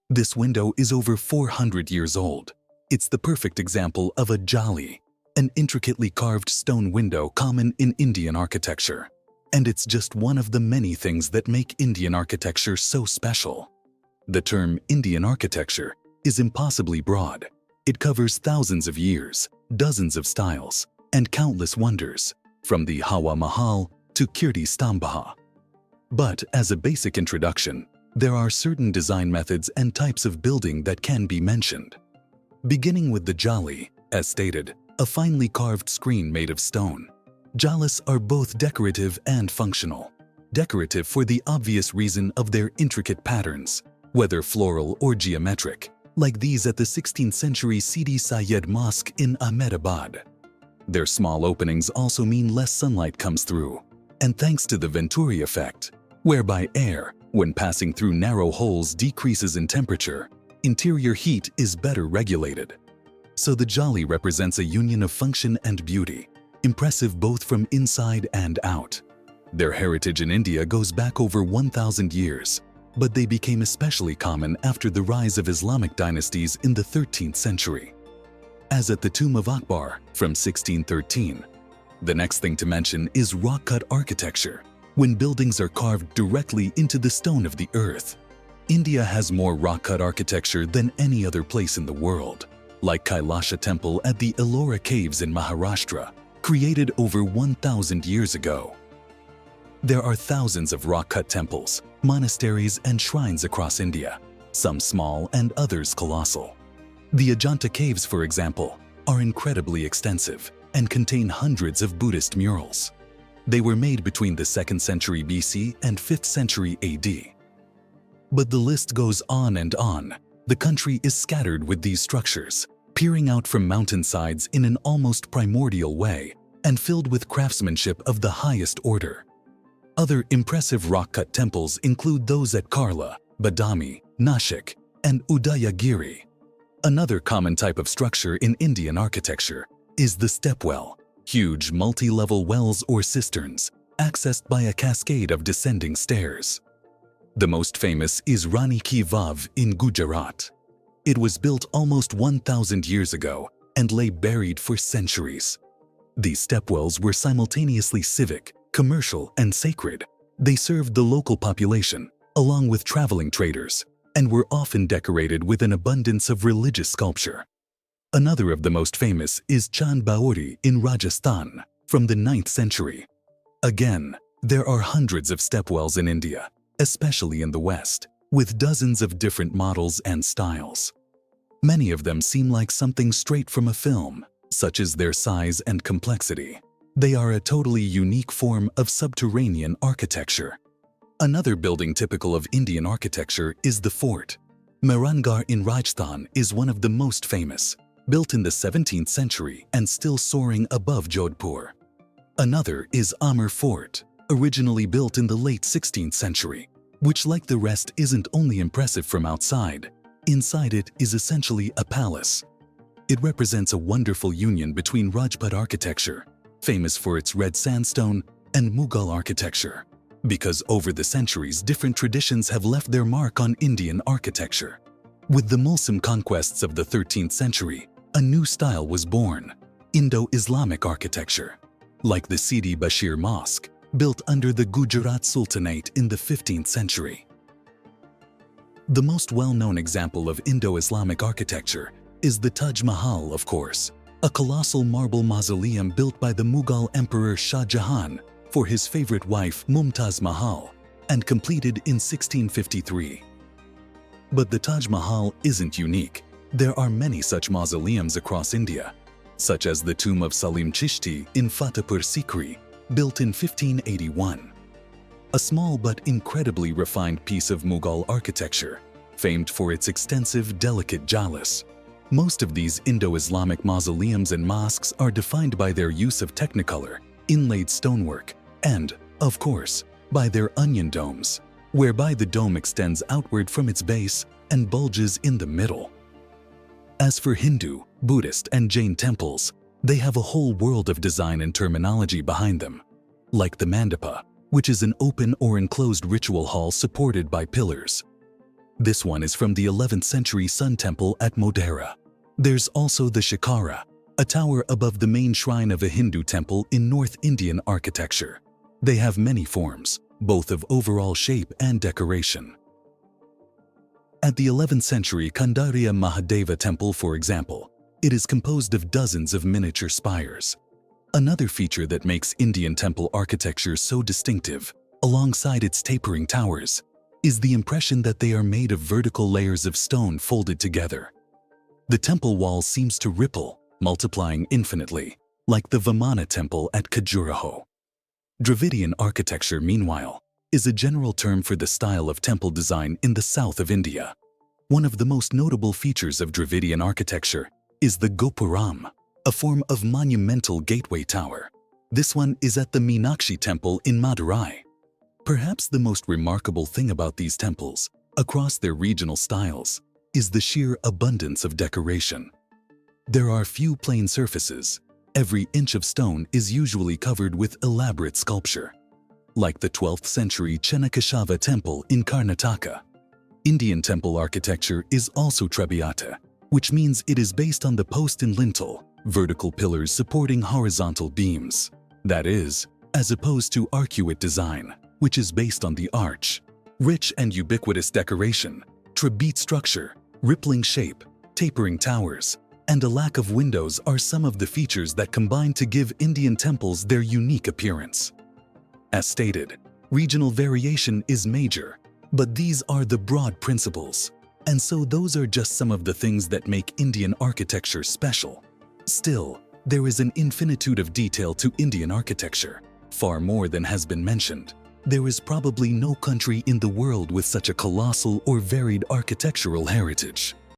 This window is over 400 years old. It's the perfect example of a jali, an intricately carved stone window common in Indian architecture. And it's just one of the many things that make Indian architecture so special. The term Indian architecture is impossibly broad. It covers thousands of years, dozens of styles, and countless wonders, from the Hawa Mahal to Kirti Stambha. But as a basic introduction, there are certain design methods and types of building that can be mentioned. Beginning with the jali, as stated, a finely carved screen made of stone. Jalis are both decorative and functional. Decorative for the obvious reason of their intricate patterns, whether floral or geometric, like these at the 16th century Sidi Sayed Mosque in Ahmedabad. Their small openings also mean less sunlight comes through, and thanks to the Venturi effect, whereby air, when passing through narrow holes, decreases in temperature, interior heat is better regulated. So the jali represents a union of function and beauty, impressive both from inside and out. Their heritage in India goes back over 1,000 years, but they became especially common after the rise of Islamic dynasties in the 13th century. As at the tomb of Akbar from 1613. The next thing to mention is rock-cut architecture, when buildings are carved directly into the stone of the earth. India has more rock-cut architecture than any other place in the world, like Kailasha Temple at the Ellora Caves in Maharashtra, created over 1,000 years ago. There are thousands of rock-cut temples, monasteries, and shrines across India, some small and others colossal. The Ajanta Caves, for example, are incredibly extensive and contain hundreds of Buddhist murals. They were made between the 2nd century BC and 5th century AD. But the list goes on and on. The country is scattered with these structures, peering out from mountainsides in an almost primordial way and filled with craftsmanship of the highest order. Other impressive rock-cut temples include those at Karla, Badami, Nashik, and Udayagiri. Another common type of structure in Indian architecture is the stepwell, huge multi-level wells or cisterns, accessed by a cascade of descending stairs. The most famous is Rani Ki Vav in Gujarat. It was built almost 1,000 years ago and lay buried for centuries. These stepwells were simultaneously civic, commercial, and sacred. They served the local population, along with traveling traders, and were often decorated with an abundance of religious sculpture. Another of the most famous is Chand Baori in Rajasthan from the 9th century. Again, there are hundreds of stepwells in India, especially in the West, with dozens of different models and styles. Many of them seem like something straight from a film, such as their size and complexity. They are a totally unique form of subterranean architecture. Another building typical of Indian architecture is the fort. Mehrangarh in Rajasthan is one of the most famous, built in the 17th century and still soaring above Jodhpur. Another is Amber Fort, originally built in the late 16th century, which, like the rest, isn't only impressive from outside. Inside it is essentially a palace. It represents a wonderful union between Rajput architecture, famous for its red sandstone, and Mughal architecture, because over the centuries different traditions have left their mark on Indian architecture. With the Muslim conquests of the 13th century, a new style was born, Indo-Islamic architecture, like the Sidi Bashir Mosque, built under the Gujarat Sultanate in the 15th century. The most well-known example of Indo-Islamic architecture is the Taj Mahal, of course, a colossal marble mausoleum built by the Mughal Emperor Shah Jahan for his favorite wife Mumtaz Mahal and completed in 1653. But the Taj Mahal isn't unique. There are many such mausoleums across India, such as the tomb of Salim Chishti in Fatehpur Sikri, built in 1581. A small but incredibly refined piece of Mughal architecture, famed for its extensive, delicate jalis. Most of these Indo-Islamic mausoleums and mosques are defined by their use of technicolor, inlaid stonework, and, of course, by their onion domes, whereby the dome extends outward from its base and bulges in the middle. As for Hindu, Buddhist, and Jain temples, they have a whole world of design and terminology behind them, like the mandapa, which is an open or enclosed ritual hall supported by pillars. This one is from the 11th century Sun Temple at Modhera. There's also the Shikara, a tower above the main shrine of a Hindu temple in North Indian architecture. They have many forms, both of overall shape and decoration. At the 11th century Kandariya Mahadeva Temple, for example, it is composed of dozens of miniature spires. Another feature that makes Indian temple architecture so distinctive, alongside its tapering towers, is the impression that they are made of vertical layers of stone folded together. The temple wall seems to ripple, multiplying infinitely, like the Vamana temple at Khajuraho. Dravidian architecture, meanwhile, is a general term for the style of temple design in the south of India. One of the most notable features of Dravidian architecture is the Gopuram, a form of monumental gateway tower. This one is at the Meenakshi Temple in Madurai. Perhaps the most remarkable thing about these temples, across their regional styles, is the sheer abundance of decoration. There are few plain surfaces. Every inch of stone is usually covered with elaborate sculpture. Like the 12th century Chennakeshava Temple in Karnataka. Indian temple architecture is also Trebbiata, which means it is based on the post and lintel, vertical pillars supporting horizontal beams. That is, as opposed to arcuate design, which is based on the arch. Rich and ubiquitous decoration, trapeze structure, rippling shape, tapering towers, and a lack of windows are some of the features that combine to give Indian temples their unique appearance. As stated, regional variation is major, but these are the broad principles, and so those are just some of the things that make Indian architecture special. Still, there is an infinitude of detail to Indian architecture, far more than has been mentioned. There is probably no country in the world with such a colossal or varied architectural heritage.